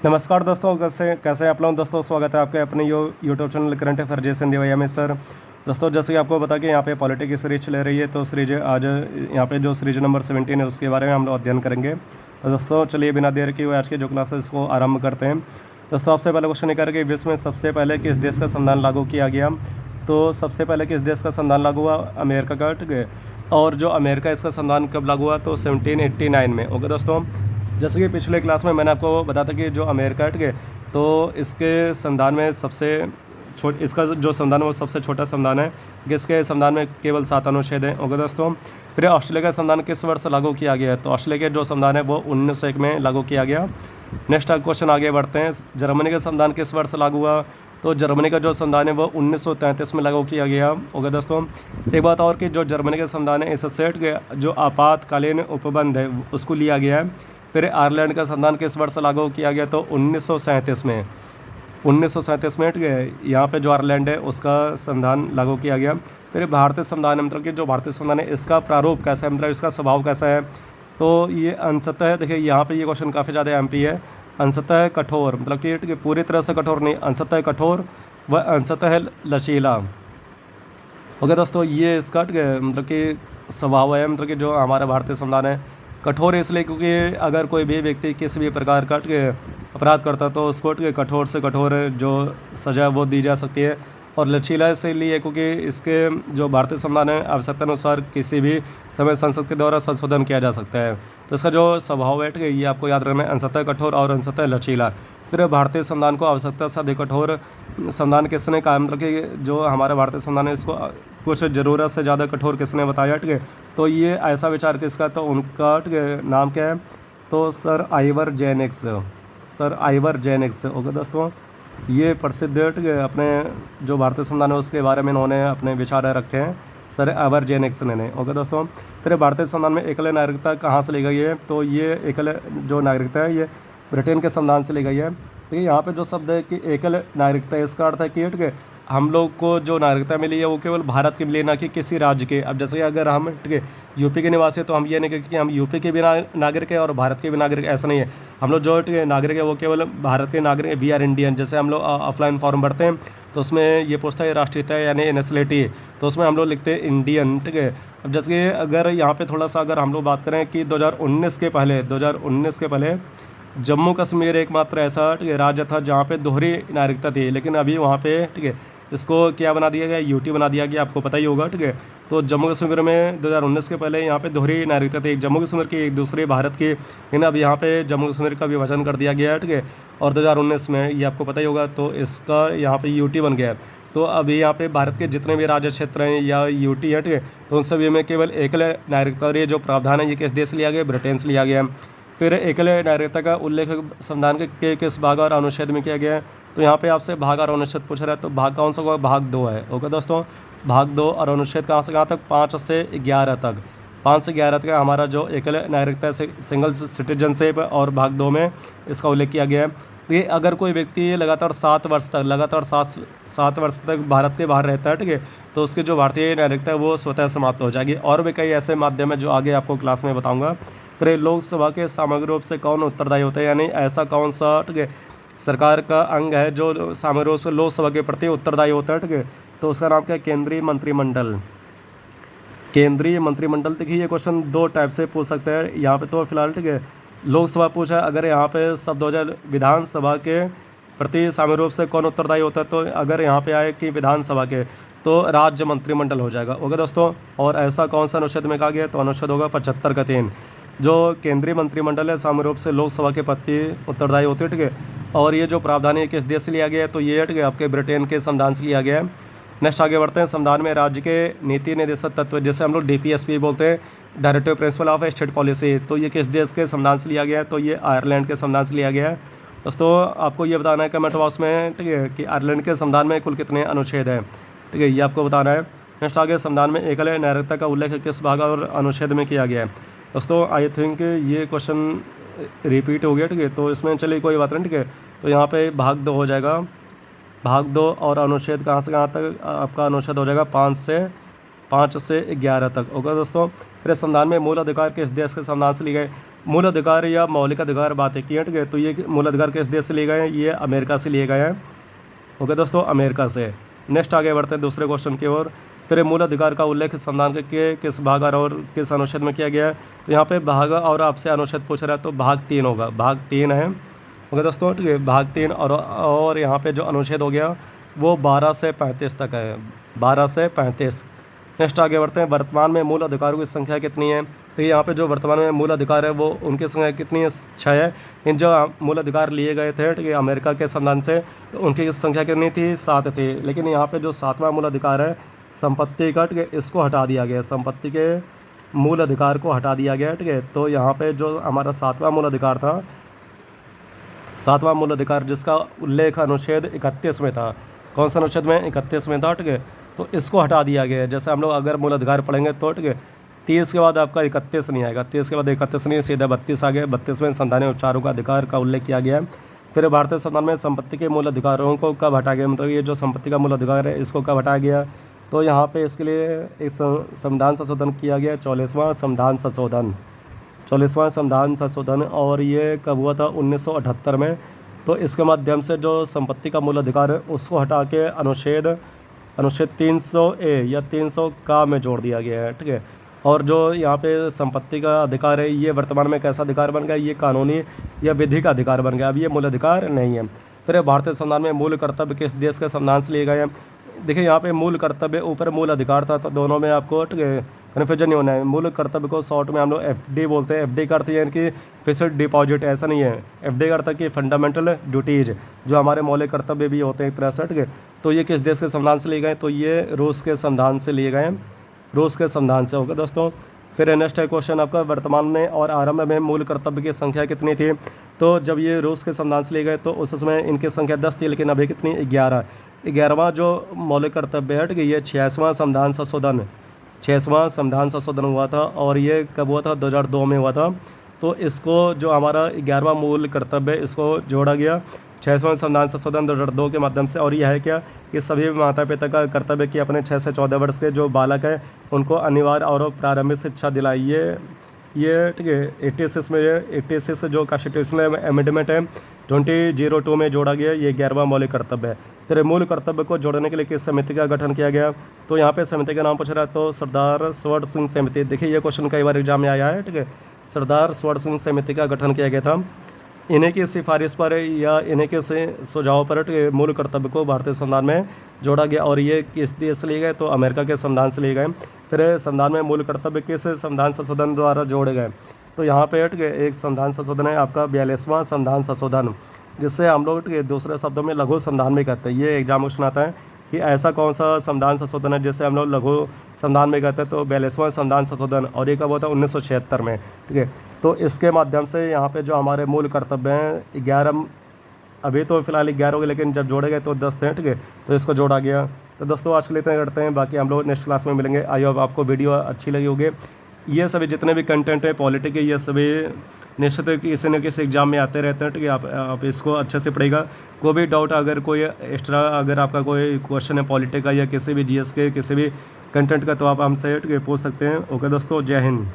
नमस्कार दोस्तों, कैसे कैसे हैं आप लोग। दोस्तों स्वागत है आपके अपने यूट्यूब चैनल करंट अफेयर जैसे दिवैया में सर। दोस्तों जैसे कि आपको पता कि यहाँ पे पॉलिटिक्स की सीरीज चल रही है, तो सीरीज आज यहाँ पे जो सीरीज नंबर 17 है उसके बारे में हम लोग अध्ययन करेंगे। तो दोस्तों चलिए बिना देर किए हुए आज की जो क्लासेस को आरंभ करते हैं। दोस्तों सबसे पहले क्वेश्चन ये करेंगे, विश्व में सबसे पहले किस देश का संविधान लागू किया गया। तो सबसे पहले किस देश का संविधान लागू हुआ, अमेरिका का। ठीक है, और जो अमेरिका इसका संविधान कब लागू हुआ, तो 1789 में। ओके दोस्तों, जैसे कि पिछले क्लास में मैंने आपको बताया था कि जो अमेरिका है, ठीक है, तो इसके संविधान में इसका जो संविधान है वो सबसे छोटा संविधान है कि इसके संविधान में केवल 7 अनुच्छेद हैं। ओके दोस्तों, फिर ऑस्ट्रेलिया का संविधान किस वर्ष लागू किया गया है, तो ऑस्ट्रेलिया का जो संविधान है वो 1901 में लागू किया गया। नेक्स्ट क्वेश्चन आगे बढ़ते हैं, जर्मनी का संविधान किस वर्ष लागू हुआ, तो जर्मनी का जो संविधान है वो 1933 में लागू किया गया। ओके दोस्तों, एक बात और कि जो जर्मनी का संविधान है इस सेट के जो आपातकालीन उपबंध है उसको लिया गया है। फिर आयरलैंड का संविधान किस वर्ष लागू किया गया, तो 1937 में। 1937 में, ठीक है, यहाँ पे जो आयरलैंड है उसका संविधान लागू किया गया। फिर भारतीय संविधान है, मतलब कि जो भारतीय संविधान है इसका प्रारूप कैसा है, मतलब इसका स्वभाव कैसा है, तो ये अंशतः, देखिए यहाँ पे ये क्वेश्चन काफ़ी ज़्यादा एमपी है। अंशतः कठोर, मतलब कि ठीक है पूरी तरह से कठोर नहीं, अंशतः कठोर व अंशतः लचीला। ओके दोस्तों, ये इसका ठीक है मतलब कि स्वभाव है, मतलब कि जो हमारा भारतीय संविधान है कठोर इसलिए क्योंकि अगर कोई भी व्यक्ति किसी भी प्रकार का अपराध करता है तो उसको कठोर से कठोर जो सज़ा वो दी जा सकती है। और लचीला इसलिए क्योंकि इसके जो भारतीय संविधान है आवश्यकता अनुसार किसी भी समय संसद के द्वारा संशोधन किया जा सकता है। तो इसका जो स्वभाव है, ठीक है, ये आपको याद रखना है, अंशतः कठोर और अंशतः लचीला। फिर भारतीय संविधान को आवश्यकता से अधिक कठोर संविधान किसने कहा, मतलब कि जो हमारा भारतीय संविधान है इसको कुछ ज़रूरत से ज़्यादा कठोर किसने बताया, ठीक है, तो ये ऐसा विचार किसका, तो उनका ठीक है नाम क्या है, तो sir Ivor Jennings. Sir Ivor Jennings. Okay दोस्तों, ये प्रसिद्ध ठीक है अपने जो भारतीय संविधान है उसके बारे में इन्होंने अपने विचार रखे हैं, सर आइवर जेनिक्स ने। ओके दोस्तों, फिर भारतीय संविधान में एकल नागरिकता कहाँ से ली गई है, तो ये एकल जो नागरिकता है ये ब्रिटेन के संविधान से ली गई है। देखिए यहाँ पे जो शब्द है कि एकल नागरिकता है, इसका अर्थ है कि ठीक है हम लोग को जो नागरिकता मिली है वो केवल भारत के मिली, ना कि किसी राज्य के। अब जैसे कि अगर हम ठीक है यूपी के निवासी है तो हम ये नहीं कहें कि हम यूपी के भी नागरिक है और भारत के भी नागरिक, ऐसा नहीं है। हम लोग जो ठीक है नागरिक है वो केवल भारत के नागरिक है, वी आर इंडियन। जैसे हम लोग ऑफलाइन फॉर्म भरते हैं तो उसमें ये पूछता है राष्ट्रीयता यानी नेशनलिटी, तो उसमें हम लोग लिखते हैं इंडियन। ठीक है, अब जैसे कि अगर यहाँ पे थोड़ा सा अगर हम लोग बात करें कि 2019 के पहले जम्मू कश्मीर एकमात्र ऐसा ठीक है राज्य था जहाँ पे दोहरी नागरिकता थी, लेकिन अभी वहाँ पे ठीक है इसको क्या बना दिया गया, यूटी बना दिया गया, आपको पता ही होगा। ठीक है, तो जम्मू कश्मीर में 2019 के पहले यहाँ पे दोहरी नागरिकता थी, एक जम्मू कश्मीर की एक दूसरे भारत की, लेकिन अब यहाँ पे जम्मू कश्मीर का विभाजन कर दिया गया है। ठीक है, और 2019 में ये आपको पता ही होगा, तो इसका यहाँ पे यूटी बन गया है। तो अभी यहाँ पे भारत के जितने भी राज्य क्षेत्र हैं या यूटी है, ठीक है, तो उन सभी में केवल एकल नागरिकता, और ये जो प्रावधान है ये किस देश से लिया गया, ब्रिटेन से लिया गया है। फिर एकल नागरिकता का उल्लेख संविधान के किस भाग और अनुच्छेद में किया गया है, तो यहाँ पे आपसे भाग और अनुच्छेद पूछ रहा है, तो भाग कौन सा होगा, भाग 2 है। ओके दोस्तों, भाग 2 और अनुच्छेद कहाँ से कहाँ तक, 5 से 11 तक। 5 से 11 तक हमारा जो एकल नागरिकता से सिंगल सिटीजनशिप, और भाग 2 में इसका उल्लेख किया गया है। ये अगर कोई व्यक्ति लगातार 7 वर्ष तक भारत के बाहर रहता है, ठीक है, तो उसकी जो भारतीय नागरिकता है वो स्वतः समाप्त हो जाएगी। और भी कई ऐसे माध्यम है जो आगे आपको क्लास में बताऊंगा। फिर लोकसभा के सामग्रिक रूप से कौन उत्तरदायी होता है, यानी ऐसा कौन सा ठीक है सरकार का अंग है जो सामूहिक रूप से लोकसभा के प्रति उत्तरदायी होता है, ठीक है, तो उसका नाम क्या है, केंद्रीय मंत्रिमंडल। केंद्रीय मंत्रिमंडल। देखिए ये क्वेश्चन 2 टाइप से पूछ सकते हैं यहाँ पे, तो फिलहाल ठीक है लोकसभा पूछा, अगर यहाँ पे शब्द हो जाए विधानसभा के प्रति सामूहिक रूप से कौन उत्तरदायी होता है, तो अगर यहाँ पे आए कि विधानसभा के, तो राज्य मंत्रिमंडल हो जाएगा। ओके दोस्तों, और ऐसा कौन सा अनुच्छेद में कहा गया, तो अनुच्छेद होगा 75 का 3। जो केंद्रीय मंत्रिमंडल है सामूहिक रूप से लोकसभा के प्रति उत्तरदायी होते हैं, ठीक है, और ये जो प्रावधान है किस देश से लिया गया है, तो ये ठीक है आपके ब्रिटेन के संविधान से लिया गया है। नेक्स्ट आगे बढ़ते हैं, संविधान में राज्य के नीति निर्देशक तत्व, जैसे हम लोग DPSP बोलते हैं, directive principle of state policy, तो ये किस देश के संविधान से लिया गया है, तो ये आयरलैंड के संविधान से लिया गया है। दोस्तों आपको ये बताना है कमेंट बॉक्स में, ठीक है, कि आयरलैंड के संविधान में कुल कितने अनुच्छेद हैं, ठीक है, ये आपको बताना है। नेक्स्ट आगे, संविधान में एकल नागरिकता का उल्लेख किस भाग और अनुच्छेद में किया गया है। दोस्तों आई थिंक ये क्वेश्चन रिपीट हो गया, ठीक है, तो इसमें चलिए कोई बात नहीं, ठीक है, तो यहाँ पे भाग 2 हो जाएगा, भाग 2, और अनुच्छेद कहाँ से कहाँ तक आपका अनुच्छेद हो जाएगा 5 से 11 तक। ओके दोस्तों, फिर संविधान में मूल अधिकार किस देश के संविधान से लिए गए, मूल अधिकार या मौलिक अधिकार बातें की हैं, ठीक है। तो ये मूल अधिकार किस देश से लिए गए हैं? ये अमेरिका से लिए गए हैं। ओके दोस्तों, अमेरिका से। नेक्स्ट आगे बढ़ते हैं दूसरे क्वेश्चन की ओर। फिर मूल अधिकार का उल्लेख संविधान के किस भाग और किस अनुच्छेद में किया गया है? तो यहाँ पे भाग और आपसे अनुच्छेद पूछ रहा है तो भाग 3 होगा, भाग 3 है। ओके दोस्तों, ठीक है, भाग 3। और यहाँ पे जो अनुच्छेद हो गया वो 12 से 35 तक है, 12 से 35। नेक्स्ट आगे बढ़ते हैं। वर्तमान में मूल अधिकारों की संख्या कितनी है? तो यहाँ पे जो वर्तमान में मूल अधिकार है वो उनकी संख्या कितनी है? 6 है। इन जो मूल अधिकार लिए गए थे, ठीक है, अमेरिका के संविधान से, तो उनकी संख्या कितनी थी? 7 थी। लेकिन यहाँ पे जो 7वां मूल अधिकार है संपत्ति का, ठीक है, इसको हटा दिया गया, संपत्ति के मूल अधिकार को हटा दिया गया, ठीक है। तो यहाँ पे जो हमारा 7वां मूल अधिकार था, 7वां मूल अधिकार जिसका उल्लेख अनुच्छेद 31 में था, कौन सा अनुच्छेद में? 31 में था, ठीक है। तो इसको हटा दिया गया है। जैसे हम लोग अगर मूल अधिकार पढ़ेंगे तो, ठीक है, 30 के बाद आपका 31 नहीं आएगा, 30 के बाद 31 नहीं, सीधा 32 आ गया। 32 में संवैधानिक उपचारों का अधिकार का उल्लेख किया गया है। फिर भारतीय संविधान में संपत्ति के मूल अधिकारों को कब हटाया गया? मतलब ये जो संपत्ति का मूल अधिकार है इसको कब हटाया गया? तो यहाँ पे इसके लिए एक संविधान संशोधन किया गया, 44वां संविधान संशोधन, 44वां संविधान संशोधन। और ये कब हुआ था? 1978 में। तो इसके माध्यम से जो संपत्ति का मूल अधिकार है उसको हटा के अनुच्छेद 300A या 300 का में जोड़ दिया गया है, ठीक है। और जो यहाँ पे संपत्ति का अधिकार है ये वर्तमान में कैसा अधिकार बन गया? ये कानूनी या विधिक अधिकार बन गया, अब ये मूल अधिकार नहीं है। फिर भारतीय संविधान में मूल कर्तव्य किस देश के संविधान से लिए गए हैं? देखिए यहाँ पे मूल कर्तव्य ऊपर मूल अधिकार था, तो दोनों में आपको कन्फ्यूजन नहीं होना है। मूल कर्तव्य को शॉर्ट में हम लोग FD बोलते हैं। FD का अर्थ यानी कि फिक्स्ड डिपॉजिट, ऐसा नहीं है। FD का अर्थ है कि फंडामेंटल ड्यूटीज, जो हमारे मौलिक कर्तव्य भी होते हैं एक तरह से, ठीक है। तो ये किस देश के संविधान से लिए गए? तो ये रूस के संविधान से लिए गए हैं, रूस के संविधान से। होगा दोस्तों। फिर नेक्स्ट है क्वेश्चन आपका, वर्तमान में और आरंभ में मूल कर्तव्य की संख्या कितनी थी? तो जब ये रूस के संविधान से लिए गए तो उस समय इनकी संख्या 10 थी, लेकिन अभी कितनी? 11। 11वां जो मौलिक कर्तव्य है, ठीक है, ये 86वां संविधान संशोधन, 86वां संविधान संशोधन हुआ था। और ये कब हुआ था? 2002 में हुआ था। तो इसको जो हमारा 11वां मूल कर्तव्य है इसको जोड़ा गया 86वां संविधान संशोधन 2002 के माध्यम से। और यह है क्या कि सभी माता पिता का कर्तव्य कि अपने 6 से 14 वर्ष के जो बालक हैं उनको अनिवार्य और प्रारंभिक शिक्षा दिलाई। ये ठीक है 86 जो कॉन्स्टिट्यूशनल अमेंडमेंट है 2002 में जोड़ा गया, ये 11वां मौलिक कर्तव्य है। फिर मूल कर्तव्य को जोड़ने के लिए किस समिति का गठन किया गया? तो यहाँ पे समिति का नाम पूछ रहा है, तो सरदार स्वर्ण सिंह समिति। देखिए ये क्वेश्चन कई बार एग्जाम में आया है, ठीक है। सरदार स्वर्ण सिंह समिति का गठन किया गया था। इन्हीं की सिफारिश पर या इन्हीं के सुझाव पर मूल कर्तव्य को भारतीय संविधान में जोड़ा गया। और ये किस देश से लिए गए? तो अमेरिका के संविधान से लिए गए। फिर संविधान में मूल कर्तव्य किस संविधान संशोधन द्वारा जोड़े गए? तो यहाँ पे एक संविधान संशोधन है आपका 42वां संविधान संशोधन, जिससे हम लोग दूसरे शब्दों में लघु संविधान भी कहते हैं। ये एग्जाम क्वेश्चन आता है कि ऐसा कौन सा संविधान संशोधन है जिससे हम लोग लघु संविधान में कहते हैं? तो 42वां संविधान संशोधन। और ये कब हुआ था? 1976 में, ठीक है। तो इसके माध्यम से यहाँ पे जो हमारे मूल कर्तव्य हैं 11, अभी तो फिलहाल 11 हो गए, लेकिन जब जोड़े गए तो 10 थे, ठीक है। तो इसको जोड़ा गया। तो दोस्तों आज के लिए इतना करते हैं, बाकी हम लोग नेक्स्ट क्लास में मिलेंगे। आई होप आपको वीडियो अच्छी लगी होगी। ये सभी जितने भी कंटेंट है पॉलिटिक के, ये सभी निश्चित किसी न किसी एग्जाम में आते रहते हैं, ठीक है। आप इसको अच्छे से पढ़ेगा। कोई भी डाउट अगर कोई एक्स्ट्रा अगर आपका कोई क्वेश्चन है पॉलिटिक का या किसी भी GS के किसी भी कंटेंट का, तो आप हमसे ठीक है पूछ सकते हैं। ओके दोस्तों, जय हिंद।